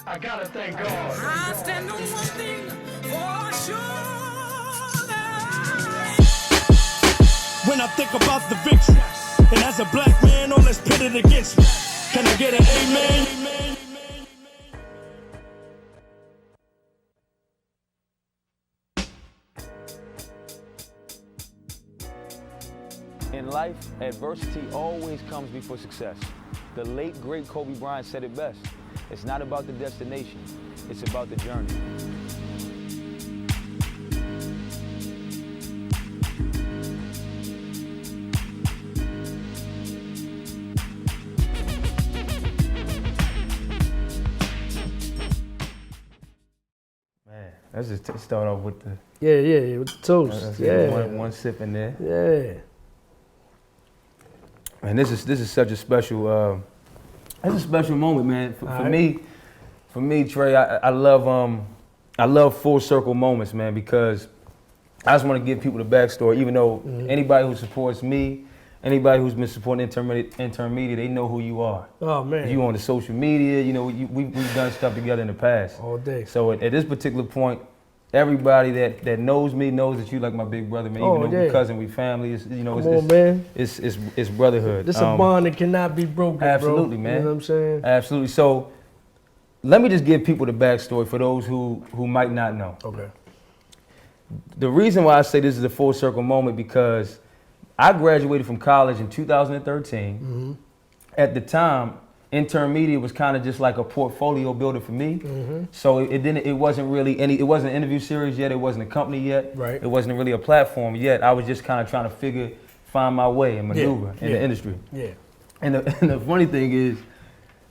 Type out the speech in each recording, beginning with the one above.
I gotta thank God. I stand on one thing for sure. When I think about the victory, and as a black man, all that's pitted against me, can I get an amen? In life, adversity always comes before success. The late, great Kobe Bryant said it best. It's not about the destination, it's about the journey. Man, let's just start off with the... Yeah, with the toast. One sip in there. Yeah. Man, this is such a special it's a special moment, man. For me, Trey, I love full circle moments, man, because I just want to give people the backstory. Even though anybody who supports me, anybody who's been supporting intern media, they know who you are. Oh man, you on the social media, you know, we've done stuff together in the past. All day. So at this particular point, everybody that knows me knows that you like my big brother, man. Even though we're cousin, we family. It's, you know, it's brotherhood. This is a bond that cannot be broken, absolutely, bro. man. You know what I'm saying? Absolutely. So let me just give people the backstory for those who might not know. Okay. The reason why I say this is a full circle moment because I graduated from college in 2013. Mm-hmm. At the time, intern media was kind of just like a portfolio builder for me. Mm-hmm. So it wasn't really it wasn't an interview series yet. It wasn't a company yet. Right. It wasn't really a platform yet. I was just kind of trying to find my way and maneuver in the industry. Yeah. And the funny thing is,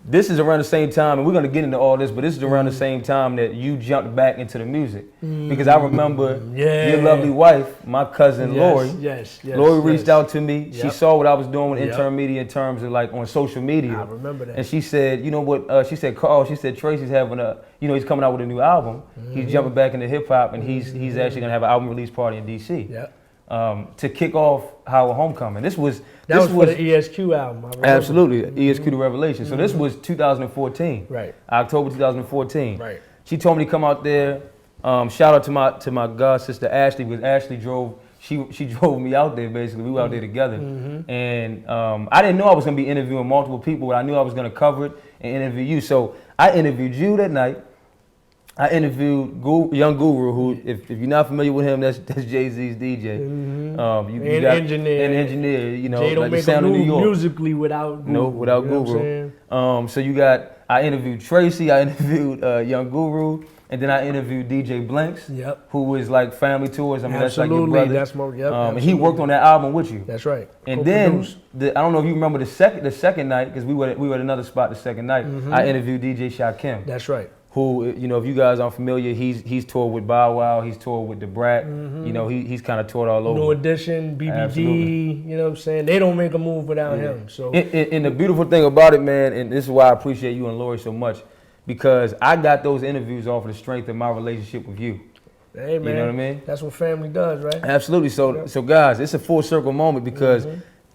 this is around the same time, and we're gonna get into all this, but this is around the same time that you jumped back into the music. Because I remember your lovely wife, my cousin Lori. Yes. Lori reached out to me. Yep. She saw what I was doing with intern media in terms of like on social media. I remember that. And she said, you know what? She said, Karl. She said Tracey's having he's coming out with a new album. He's jumping back into hip hop, and he's actually gonna have an album release party in DC. Yep. To kick off Howard Homecoming. That was for the ESQ album. I remember. Absolutely, ESQ The Revelation. So this was 2014. Right. October 2014. Right. She told me to come out there. Shout out to my god sister Ashley, because Ashley drove me out there basically. We were out there together. And I didn't know I was gonna be interviewing multiple people, but I knew I was gonna cover it and interview you. So I interviewed you that night. I interviewed Young Guru, who, if you're not familiar with him, that's Jay-Z's DJ. Engineer, you know, Jay don't like make the sound a of New move York. musically without Guru. No, without Guru. So I interviewed Tracey, I interviewed Young Guru, and then I interviewed DJ Blanks, who was like family tours. I mean, that's like your brother. That's my, and he worked on that album with you. That's right. And then, I don't know if you remember the second night, because we were at another spot the second night, I interviewed DJ Shakim. That's right. Who, you know, if you guys aren't familiar, he's toured with Bow Wow, he's toured with the Brat, you know, he's kind of toured all over. New Edition, BBD, Absolutely. You know what I'm saying? They don't make a move without him. So and the beautiful thing about it, man, and this is why I appreciate you and Lori so much, because I got those interviews off of the strength of my relationship with you. Hey, man, you know what I mean? That's what family does, right? Absolutely. So guys, it's a full circle moment because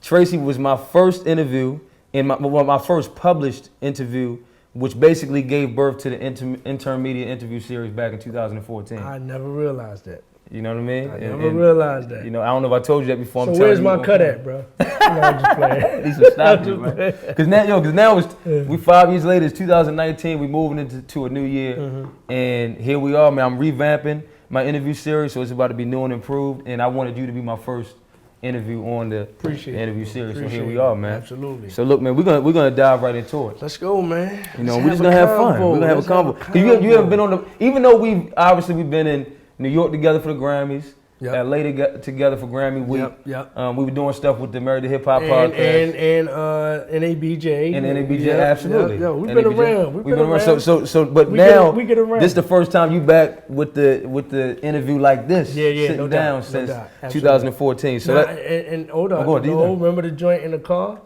Tracey was my first interview, and my first published interview, which basically gave birth to the intern media interview series back in 2014. I never realized that. You know what I mean? I never realized that. You know, I don't know if I told you that before. So where's my cut at, bro? No, I'm just playing. These are snapping, man. Because now we 5 years later. It's 2019. We moving into a new year, and here we are, man. I'm revamping my interview series, so it's about to be new and improved. And I wanted you to be my first interview on the interview series. So here we are, man. Absolutely. So look, man, we're gonna dive right into it. Let's go, man. You know, we're just gonna have fun. We're gonna have a convo. You haven't been on the, even though we've been in New York together for the Grammys. LA together for Grammy Week. We were doing stuff with the Married to Hip Hop podcast. And NABJ. And NABJ, absolutely. We've been around. We've been around. But now, this is the first time you back with the interview like this. Sitting down since 2014. So hold on. Remember the joint in the car?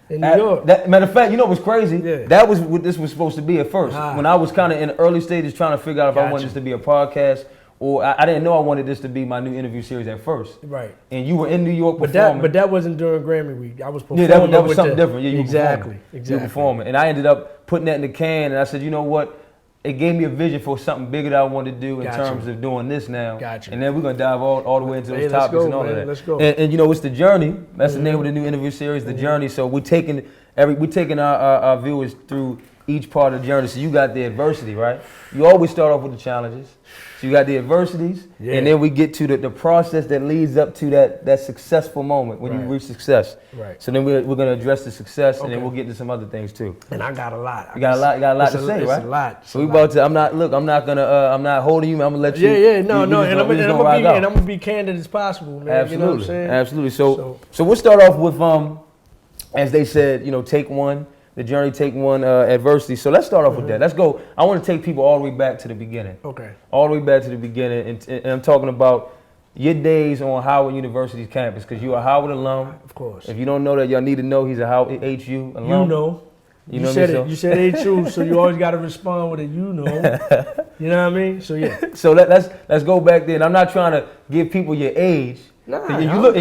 In New York. Matter of fact, you know what's crazy? That was what this was supposed to be at first. When I was kind of in the early stages trying to figure out if I wanted this to be a podcast, or I didn't know I wanted this to be my new interview series at first. Right. And you were in New York performing. But that wasn't during Grammy Week. I was performing. Yeah, that was something different. Yeah, you exactly. You were performing. And I ended up putting that in the can, and I said, you know what? it gave me a vision for something bigger that I wanted to do in Gotcha. terms of doing this now. Gotcha. And then we're gonna dive all the way into those topics go, and all man. of that. Let's go. And you know, it's The Journey. That's the name of the new interview series, The Journey. So we're taking our viewers through each part of the journey. So you got the adversity, right? You always start off with the challenges. So you got the adversities, and then we get to the process that leads up to that successful moment when you reach success. Right. So then we're going to address the success, and then we'll get to some other things too. And I got a lot. You got a lot to say, right? It's a lot. So we about to. I'm not holding you. I'm gonna let you. And I'm gonna be candid as possible, man. Absolutely, you know what I'm saying? Absolutely. So we'll start off with as they said, take one. The journey, take one, adversity. So let's start off with that. Let's go. I want to take people all the way back to the beginning. Okay. All the way back to the beginning, and I'm talking about your days on Howard University's campus, because you're a Howard alum. Of course. If you don't know that, y'all need to know he's a Howard HU alum. You know. You said it. You said HU, so you always got to respond with a you know. You know what I mean? So yeah. So let's go back there. And I'm not trying to give people your age. Nah, you look.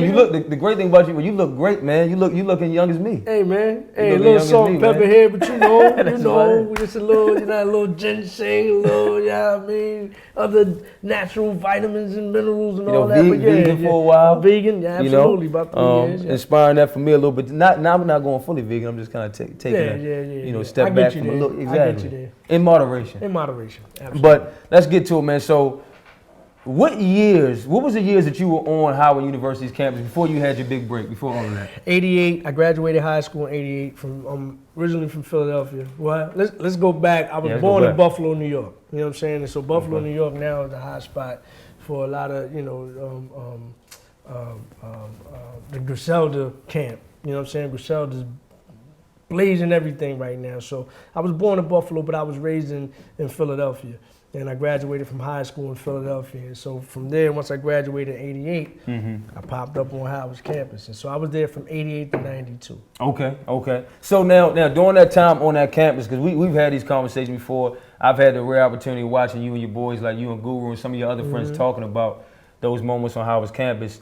The great thing about you look great, man. You looking young as me. Hey, man. Hey, a little salt and pepper here, but just a little ginseng, you know what I mean? Other natural vitamins and minerals and all that. Vegan for a while. Vegan, yeah, absolutely. About 3 years. Yeah. Inspiring that for me a little bit. I'm not going fully vegan. I'm just kind of taking a step back from a little. Exactly. I get you there. In moderation. Absolutely. But let's get to it, man. So, what was the years that you were on Howard University's campus before you had your big break, before all of that? 88, I graduated high school in 88 from originally from Philadelphia. Well, let's go back. I was born in Buffalo, New York. You know what I'm saying? And so Buffalo, New York now is a hot spot for a lot of, the Griselda camp. You know what I'm saying? Griselda's blazing everything right now. So I was born in Buffalo, but I was raised in Philadelphia. And I graduated from high school in Philadelphia. And so from there, once I graduated in 88, I popped up on Howard's campus. And so I was there from 88 to 92. Okay. So now during that time on that campus, because we've had these conversations before, I've had the rare opportunity of watching you and your boys, like you and Guru and some of your other friends talking about those moments on Howard's campus.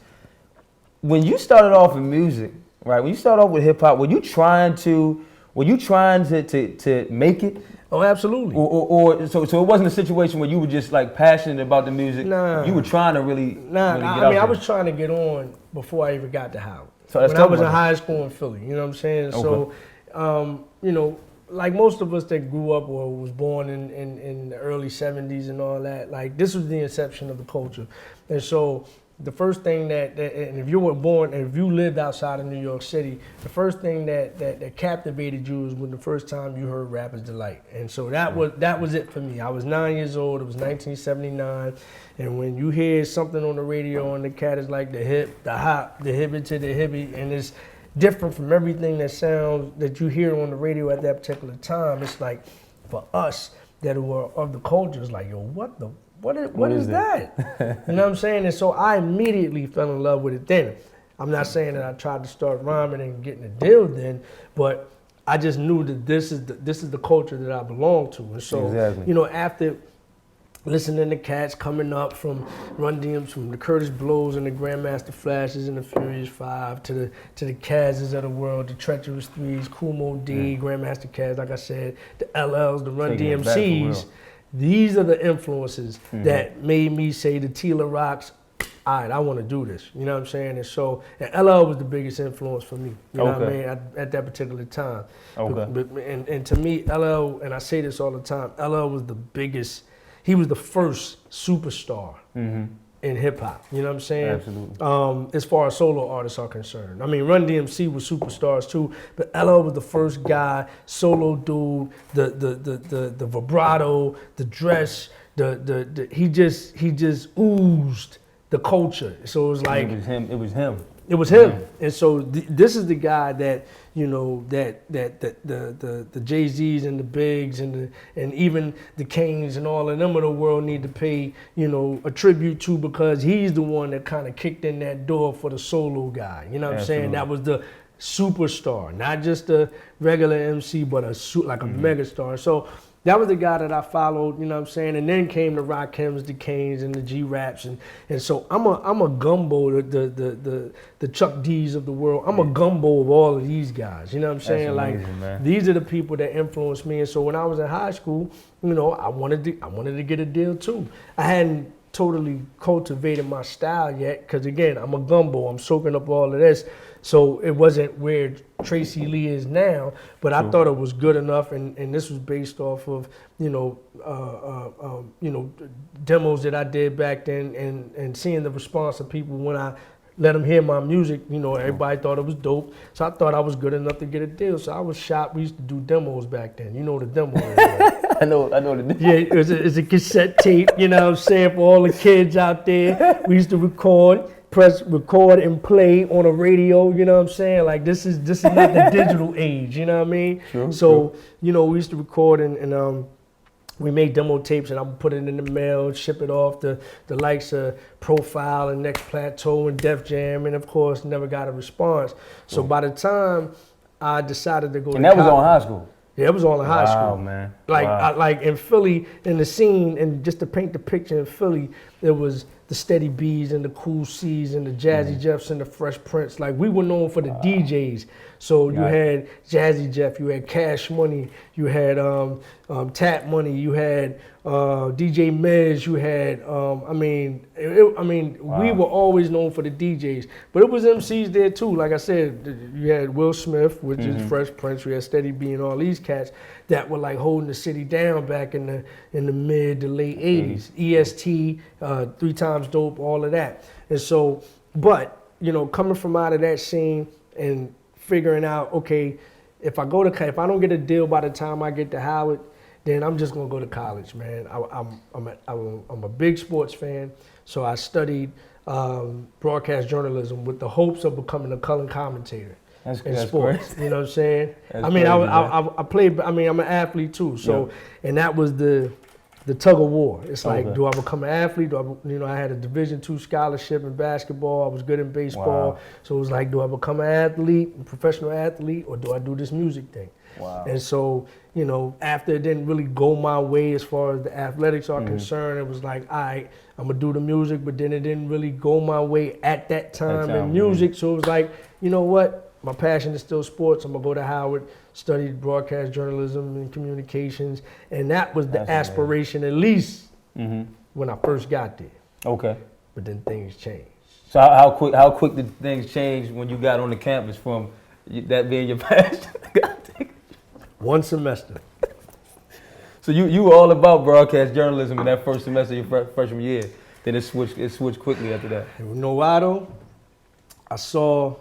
When you started off in music, right, when you started off with hip hop, were you trying to make it? Oh, absolutely. So it wasn't a situation where you were just like passionate about the music. Nah. You were trying to really. I was trying to get on before I even got to Howard. So when I was in high school in Philly, you know what I'm saying? Okay. So, like most of us that grew up or was born in the early 70s and all that, like this was the inception of the culture. And so the first thing and if you lived outside of New York City, the first thing that captivated you was when the first time you heard Rapper's Delight. And so that was it for me. I was 9 years old, it was 1979, and when you hear something on the radio and the cat is like the hip, the hop, the hibbit to the hippie, and it's different from everything that you hear on the radio at that particular time, it's like, for us that were of the culture, it's like, yo, what is that? You know what I'm saying? And so I immediately fell in love with it then. I'm not saying that I tried to start rhyming and getting a deal then, but I just knew that this is the culture that I belong to. And so, after listening to cats coming up from Run DMs, from the Curtis Blows and the Grandmaster Flashes and the Furious Five to the Kaz's of the world, the Treacherous Threes, Kool Moe D, Grandmaster Kaz, like I said, the LLs, the Run DMCs. These are the influences that made me say to Tila Rocks, all right, I want to do this. You know what I'm saying? And so, LL was the biggest influence for me. You know what I mean? At that particular time. Okay. And to me, LL, and I say this all the time, LL was the biggest. He was the first superstar in hip hop. You know what I'm saying? Absolutely. As far as solo artists are concerned. I mean, Run DMC was superstars too, but LL was the first guy, solo dude, the vibrato, the dress, he just oozed the culture. So it was like it was him. It was him. And so this is the guy that, the Jay-Z's and the Bigs and even the Kanes and all of them of the world need to pay, a tribute to, because he's the one that kind of kicked in that door for the solo guy. You know what I'm saying? That was the superstar, not just a regular MC, but a megastar. So That was the guy that I followed, you know what I'm saying? And then came the Rakims, the Kanes, and the G-Raps. And so I'm a gumbo, the Chuck D's of the world. I'm a gumbo of all of these guys, you know what I'm saying? Amazing, man. These are the people that influenced me. And so when I was in high school, you know, I wanted to get a deal too. I hadn't totally cultivated my style yet, because again, I'm a gumbo. I'm soaking up all of this. So it wasn't where Tracey Lee is now, but I thought it was good enough, and this was based off of, you know, demos that I did back then, and seeing the response of people when I let them hear my music. You know, everybody thought it was dope, so I thought I was good enough to get a deal. So I was shot. We used to do demos back then. You know what a demo is, right? I know the demo. Yeah, it's a cassette tape. You know what I'm saying, for all the kids out there. We used to press record and play on a radio, you know what I'm saying? Like this is not the digital age, you know what I mean? So, you know, we used to record and we made demo tapes, and I would put it in the mail, ship it off to the likes of Profile and Next Plateau and Def Jam, and of course never got a response. So by the time I decided to go and that was on high school? Yeah, it was all in high school. Wow, man. Like, like in Philly, in the scene, and just to paint the picture in Philly, there was the Steady B's and the Cool C's and the Jazzy Jeffs and the Fresh Prince. Like, we were known for the DJs. So you had Jazzy Jeff, you had Cash Money, you had Tap Money, you had DJ Mez, you had, we were always known for the DJs. But it was MCs there too. Like I said, you had Will Smith, which is Fresh Prince, you had Steady B and all these cats that were like holding the city down back in the mid to late 80s. EST, 3 Times Dope, all of that. And so, but, you know, coming from out of that scene and figuring out, okay, if I don't get a deal by the time I get to Howard, then I'm just gonna go to college, man. I'm a big sports fan, so I studied broadcast journalism with the hopes of becoming a color commentator in sports. Great. You know what I'm saying? That's I mean, crazy, I played. I mean, I'm an athlete too. So, and that was the tug of war. It's like, do I become an athlete? I had a Division II scholarship in basketball. I was good in baseball. Wow. So it was like, do I become an athlete, a professional athlete, or do I do this music thing? Wow. And so, you know, after it didn't really go my way as far as the athletics are concerned, it was like, all right, I'm gonna do the music, but then it didn't really go my way at that time in music. So it was like, you know what? My passion is still sports. I'm gonna go to Howard, study broadcast journalism and communications, and that was the aspiration, at least when I first got there. Okay. But then things changed. So how quick did things change when you got on the campus from that being your passion? 1 semester. So you were all about broadcast journalism in that first semester of your freshman year. Then it switched quickly after that. You know why though? I saw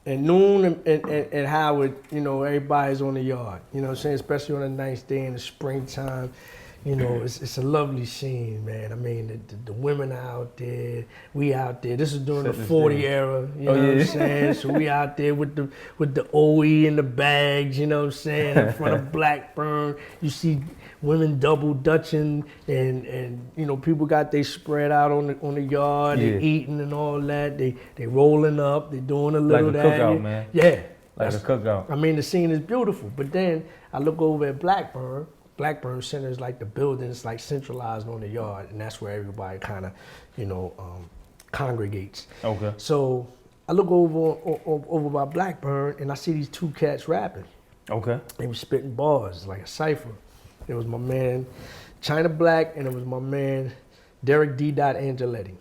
at noon at Howard, you know, everybody's on the yard. You know what I'm saying? Especially on a nice day in the springtime. You know, it's a lovely scene, man. I mean, the women are out there, we out there. This is during the 40 era, you know what I'm saying? So we out there with the OE and the bags, you know what I'm saying? In front of Blackburn, you see women double dutching, and you know, people got they spread out on the yard, they eating and all that. They rolling up, they doing a little like a cookout, man. Yeah, like a cookout. I mean, the scene is beautiful. But then I look over at Blackburn. Blackburn Center is like the building, it's like centralized on the yard, and that's where everybody kind of, you know, congregates. Okay. So I look over by Blackburn, and I see these 2 cats rapping. Okay. They were spitting bars like a cipher. It was my man China Black, and it was my man Derek D. Angeletti.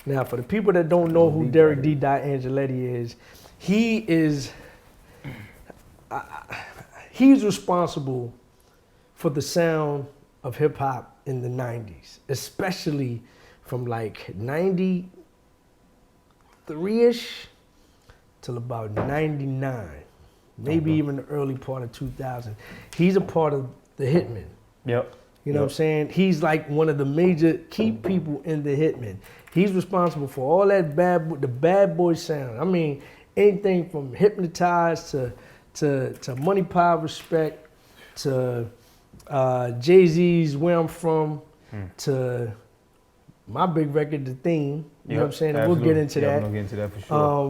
Now, for the people that don't know who Derek D. Angeletti is, he's responsible for the sound of hip hop in the 90s, especially from like 93-ish till about 99, maybe even the early part of 2000. He's a part of the Hitmen. Yep. You know what I'm saying? He's like one of the major key people in the Hitmen. He's responsible for all that the bad boy sound. I mean, anything from Hypnotized to Money, Power, Respect to Jay-Z's Where I'm From to my big record, The Theme. You know what I'm saying? And we'll get into that. We'll get into that for sure.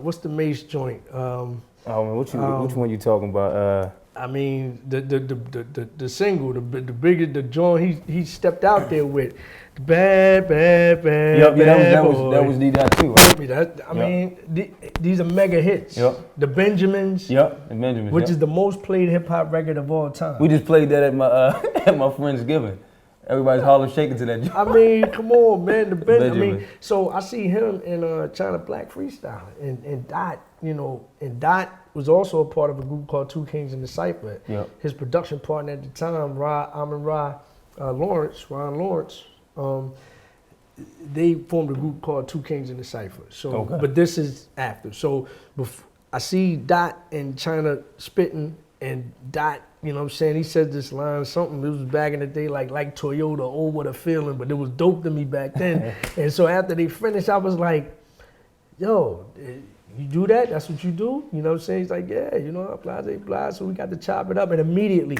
What's the Mace joint? Which one you talking about? I mean, the single, the biggest, the joint he stepped out there with, the bad Yep, that was D-Dot too, right? I mean, these are mega hits. Yep. The Benjamins. Yep, the Benjamins. Which is the most played hip hop record of all time. We just played that at my at my friend's giving. Everybody's Harlem shaking to that. I mean, come on, man, the Benjamin. I Benjamin. mean, so I see him in China Black freestyling, and Dot, and Dot was also a part of a group called Two Kings in the Cypher. Yep. His production partner at the time, Ron Lawrence, they formed a group called Two Kings in the Cypher. So, Okay. but this is after. So I see Dot and China spitting, and Dot, you know what I'm saying, he said this line, something, it was back in the day, like Toyota, oh, what a feeling, but it was dope to me back then. And so after they finished, I was like, yo, you do that? That's what you do? You know what I'm saying? He's like, yeah, blase, so we got to chop it up. And immediately,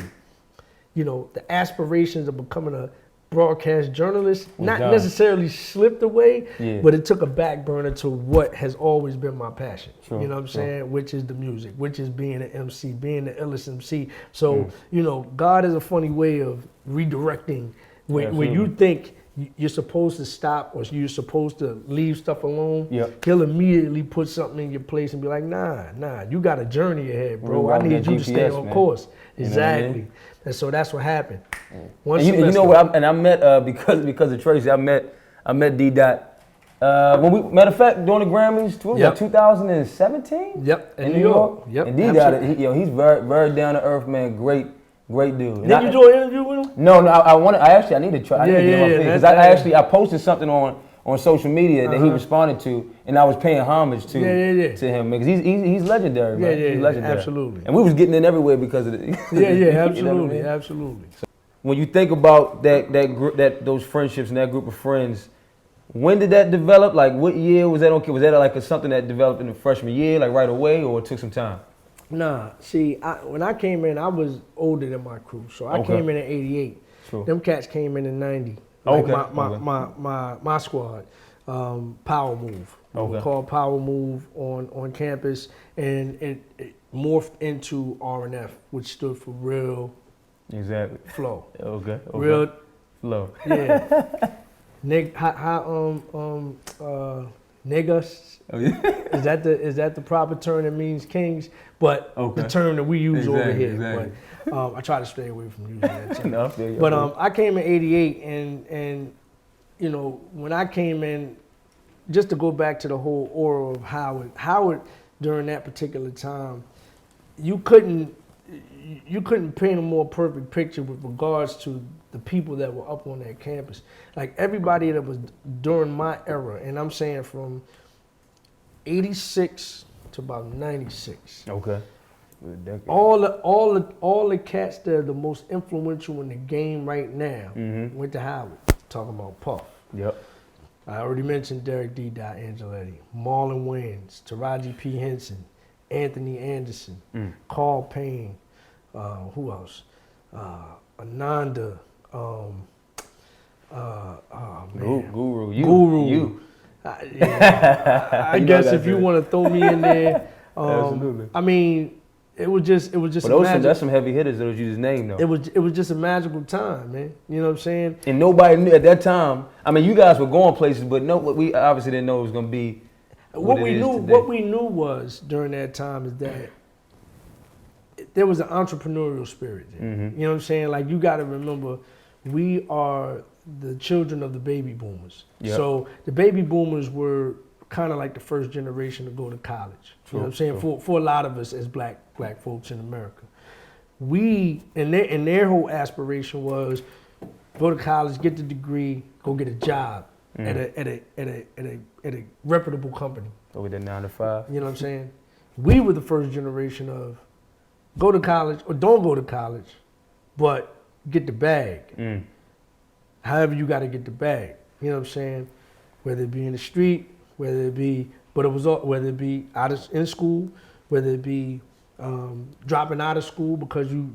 the aspirations of becoming a broadcast journalist, not done. Necessarily slipped away, Yeah. but it took a back burner to what has always been my passion. True, You know what I'm true. saying? Which is the music, which is being an MC, being the illest MC. So, God is a funny way of redirecting. When you think you're supposed to stop or you're supposed to leave stuff alone, Yep. he'll immediately put something in your place and be like, nah, you got a journey ahead, bro. I Reroute need that you to stay GPS, on man. course. You know what I mean? Exactly. And so that's what happened. And you know what? I met because of Tracey. I met D-Dot. Matter of fact, during the Grammys, Yep. 2017. Yep, in New York. Yep, And D-Dot, he's very very down to earth, man. Great dude. Did you do an interview with him? No, I need to try. I need to get him on yeah, because that's- I posted something on social media that he responded to, and I was paying homage to him because he's legendary, man. Yeah, He's legendary. absolutely. And we was getting in everywhere because of it. Yeah, absolutely, You know what I mean? absolutely. When you think about that group, those friendships and that group of friends, when did that develop? Like, what year was that? Okay, was that like something that developed in the freshman year, like right away, or it took some time? Nah, see, when I came in, I was older than my crew, so I Okay. came in 88. True. Them cats came in 90. Like Okay. my squad, Power Move. Okay. Called Power Move on campus, and it morphed into R&F, which stood for Real Exactly. Flow. Okay. Real, Flow. yeah. Niggas. Oh, yeah. Is that the proper term that means kings? But Okay. the term that we use over Exactly, here. exactly. But I try to stay away from using that term. No, I feel you, But I feel you. I came in 88 and when I came in, just to go back to the whole aura of Howard during that particular time, you couldn't paint a more perfect picture with regards to the people that were up on that campus. Like everybody that was during my era, and I'm saying from 86 to about 96. Okay. All the cats that are the most influential in the game right now went to Howard. Talking about Puff. Yep. I already mentioned Derek D. Angeletti, Marlon Wayans, Taraji P. Henson, Anthony Anderson, Karl Payne, who else? Ananda, oh man. Guru. Guru. I guess if you want to throw me in there, Absolutely. I mean, it was just But that's some heavy hitters that you just named, though. it was just a magical time, man. You know what I'm saying? And nobody knew at that time. I mean, you guys were going places, but we obviously didn't know it was going to be What it we is knew, today. what we knew was during that time is that there was an entrepreneurial spirit there. Mm-hmm. You know what I'm saying? Like you got to remember, we are the children of the baby boomers. Yep. So the baby boomers were kind of like the first generation to go to college. True, You know what I'm saying? true. For a lot of us as black folks in America, we and their whole aspiration was go to college, get the degree, go get a job at a reputable company. Over there 9 to 5. You know what I'm saying? We were the first generation of go to college or don't go to college, but get the bag. However you got to get the bag. You know what I'm saying? Whether it be in the street, whether it be in school, whether it be dropping out of school because you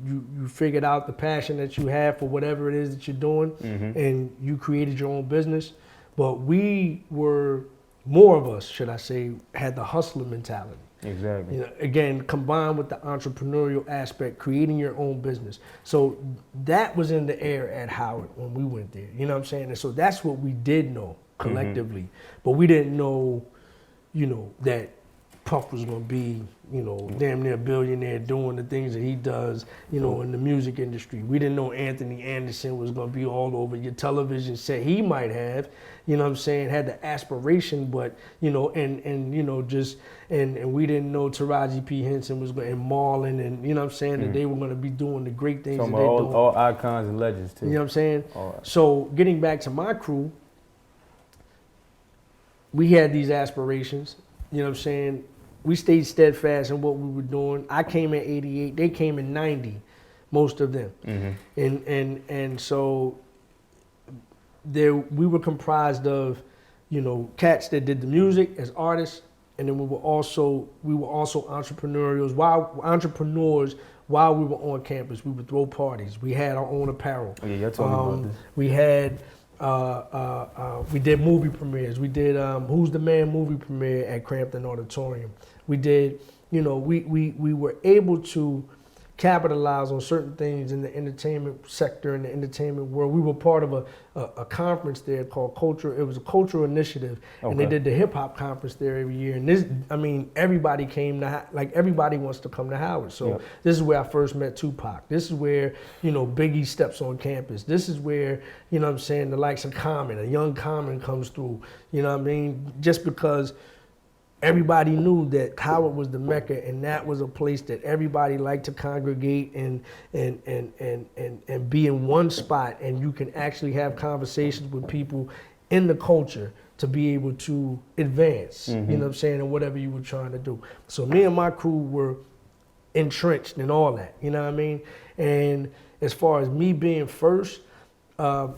figured out the passion that you have for whatever it is that you're doing, and you created your own business. But we were, more of us, should I say, had the hustler mentality. Exactly. You know, again, combined with the entrepreneurial aspect, creating your own business. So that was in the air at Howard when we went there. You know what I'm saying? And so that's what we did know collectively, but we didn't know, you know, that Puff was gonna be, you know, damn near a billionaire doing the things that he does, you know, in the music industry. We didn't know Anthony Anderson was gonna be all over your television set. He might have, you know what I'm saying, had the aspiration, but, you know, and you know, just, and we didn't know Taraji P. Henson was going, and Marlon, and, you know what I'm saying, that they were gonna be doing the great things that they're doing. All icons and legends too. You know what I'm saying? Right. So getting back to my crew, we had these aspirations, you know what I'm saying? We stayed steadfast in what we were doing. I came in 88, they came in 90, most of them. And so we were comprised of, you know, cats that did the music as artists, and then we were also entrepreneurs while we were on campus. We would throw parties. We had our own apparel. Oh, yeah, y'all told me about this. We had we did movie premieres. We did Who's the Man movie premiere at Crampton Auditorium. We did, you know, we were able to capitalize on certain things in the entertainment sector, in the entertainment world. We were part of a conference there called Culture. It was a cultural initiative, and they did the hip hop conference there every year. And this, I mean, everybody came to, like, everybody wants to come to Howard. So this is where I first met Tupac. This is where, you know, Biggie steps on campus. This is where, you know what I'm saying, the likes of Common, a young Common comes through. You know what I mean? Just because everybody knew that Howard was the Mecca, and that was a place that everybody liked to congregate and be in one spot, and you can actually have conversations with people in the culture to be able to advance, you know what I'm saying, and whatever you were trying to do. So me and my crew were entrenched in all that, you know what I mean? And as far as me being first, I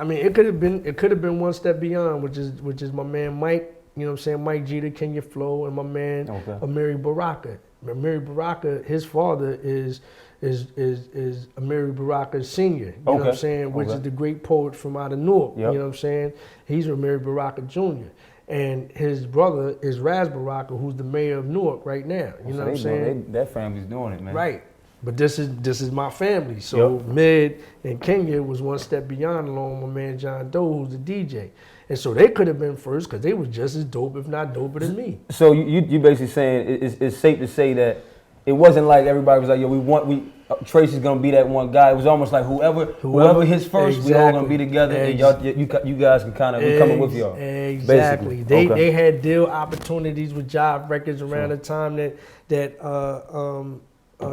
mean, it could have been one step beyond, which is my man Mike. You know what I'm saying? Mike Jeter, Kenya Flo, and my man Amiri Baraka. Amiri Baraka, his father is Amiri Baraka Sr. You know what I'm saying? Which is the great poet from out of Newark. You know what I'm saying? He's Amiri Baraka Jr. And his brother is Raz Baraka, who's the mayor of Newark right now. You know what I'm saying? That family's doing it, man. Right. But this is my family. So Mid and Kenya was one step beyond, along with my man John Doe, who's the DJ. And so they could have been first because they was just as dope, if not doper than me. So you basically saying it's safe to say that it wasn't like everybody was like, yo, Tracey's gonna be that one guy. It was almost like whoever hits first, we all gonna be together, and you guys can kind of be coming with y'all. Exactly. They had deal opportunities with Jive Records around the time that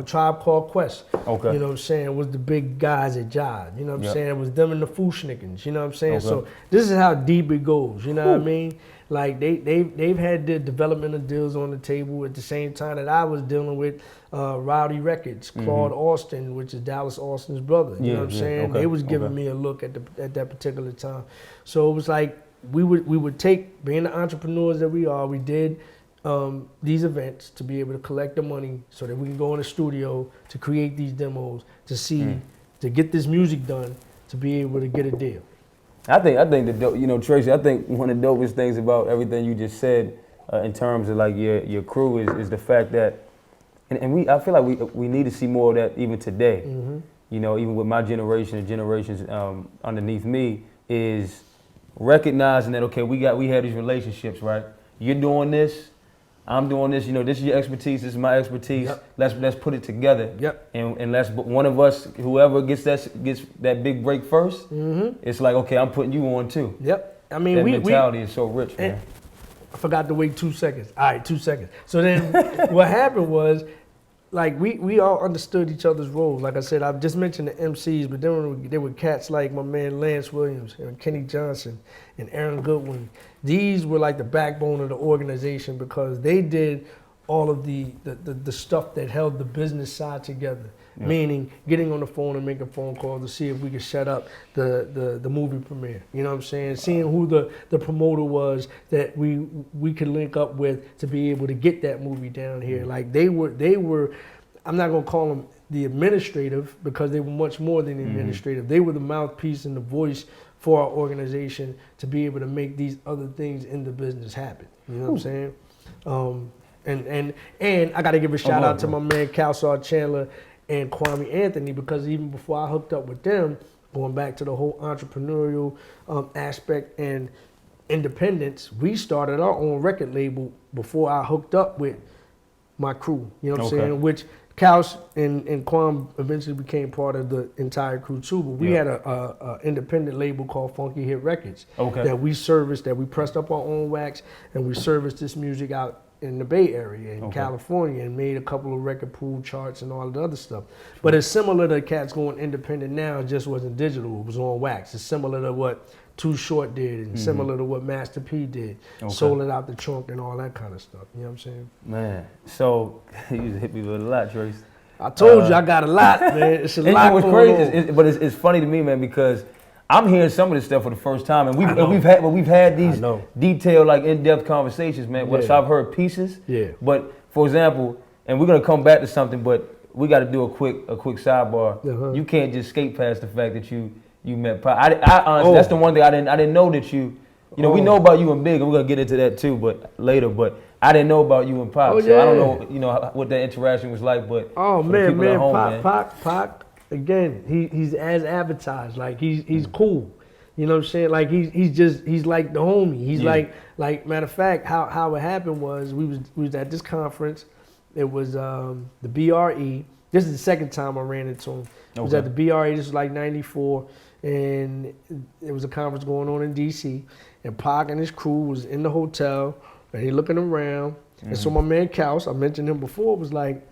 Tribe Called Quest, you know what I'm saying, was the big guys at Jive, you know what I'm saying? It was them and the Fushnikins, you know what I'm saying? So this is how deep it goes, you know what I mean? Like they've had the development of deals on the table at the same time that I was dealing with Rowdy Records, Claude Austin, which is Dallas Austin's brother, you know what I'm saying? They was giving me a look at that particular time. So it was like we would take, being the entrepreneurs that we are, we did these events to be able to collect the money so that we can go in the studio to create these demos, to get this music done, to be able to get a deal. I think Tracey, I think one of the dopest things about everything you just said in terms of like your crew is the fact that, and I feel like we need to see more of that even today. You know, even with my generation and generations underneath me, is recognizing that, okay, we have these relationships, right? You're doing this, I'm doing this, you know, this is your expertise, this is my expertise. Let's put it together. And let's, one of us, whoever gets that big break first, it's like, okay, I'm putting you on too. I mean, that mentality is so rich, man. I forgot to wait 2 seconds. All right, 2 seconds. So then what happened was, like, we all understood each other's roles. Like I said, I've just mentioned the MCs, but then there were cats like my man Lance Williams and Kenny Johnson and Aaron Goodwin. These were like the backbone of the organization because they did all of the stuff that held the business side together. Meaning getting on the phone and making phone calls to see if we could set up the movie premiere. You know what I'm saying? Seeing who the promoter was that we could link up with to be able to get that movie down here. Like they were, I'm not gonna call them the administrative because they were much more than the administrative. They were the mouthpiece and the voice for our organization to be able to make these other things in the business happen. You know what I'm saying? And I got to give a shout out to my man Karl Chandler and Kwame Anthony, because even before I hooked up with them, going back to the whole entrepreneurial aspect and independence, we started our own record label before I hooked up with my crew. You know what I'm saying? Which Kaus and Kwame eventually became part of the entire crew too. But we had a independent label called Funky Hit Records that we serviced, that we pressed up our own wax, and we serviced this music out in the Bay Area in California, and made a couple of record pool charts and all the other stuff. But it's similar to cats going independent now. It just wasn't digital. It was on wax. It's similar to what Too Short did, and similar to what Master P did. Sold it out the trunk and all that kind of stuff. You know what I'm saying? Man, so you just hit me with a lot, Trace. I told you I got a lot, man. It's a lot. It was crazy, but it's funny to me, man, because I'm hearing some of this stuff for the first time, and we've had these detailed, like in-depth conversations, man. So I've heard pieces. Yeah. But for example, and we're gonna come back to something, but we got to do a quick sidebar. You can't just skate past the fact that you met Pop. I honestly, that's the one thing I didn't know that you. You know, we know about you and Big, and we're gonna get into that too, but later. But I didn't know about you and Pop, so I don't know, you know, what that interaction was like. But man, Pop. Again, he's as advertised. Like he's cool. You know what I'm saying? Like he's like the homie. He's like matter of fact, how it happened was we was at this conference. It was the BRE. This is the second time I ran into him. It was at the BRE. This was like '94, and it was a conference going on in DC. And Pac and his crew was in the hotel, and he looking around. And so my man Kaus, I mentioned him before, was like,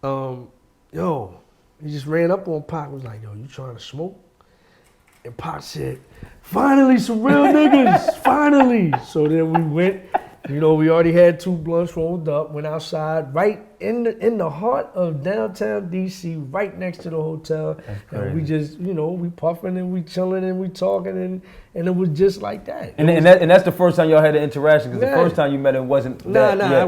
yo. He just ran up on Pac, was like, yo, you trying to smoke? And Pac said, finally, some real niggas, finally. So then we went, you know, we already had 2 blunts rolled up, went outside, right in the heart of downtown DC, right next to the hotel. And we just, you know, we puffing and we chilling and we talking, and it was just like that. And that's the first time y'all had an interaction, because the first time you met him wasn't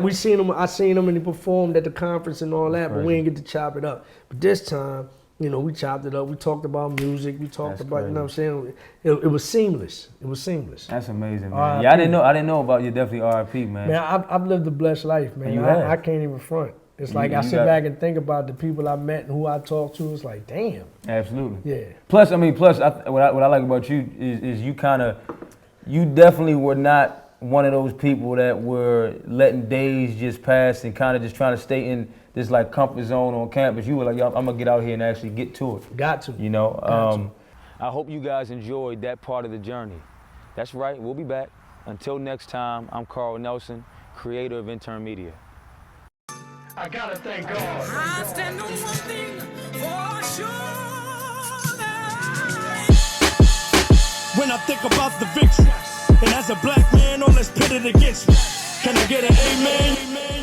we seen him. I seen him and he performed at the conference and all that, but we didn't get to chop it up. But this time, you know, we chopped it up. We talked about music. We talked about, you know what I'm saying? It was seamless. It was seamless. That's amazing, man. Yeah, I didn't know about you. Definitely RIP, man. Man, I've lived a blessed life, man. I can't even front. It's like I sit back and think about the people I met and who I talked to. It's like, damn. Absolutely. Yeah. Plus, what I like about you is you definitely were not one of those people that were letting days just pass and kind of just trying to stay in this like comfort zone on campus. You were like, yo, I'm gonna get out here and actually get to it. Got to. You know. I hope you guys enjoyed that part of the journey. That's right. We'll be back. Until next time, I'm Karl Nelson, creator of Intern Media. I gotta thank God. I stand on one thing for sure. When I think about the victory, and as a black man, all that's pitted against me, can I get an amen?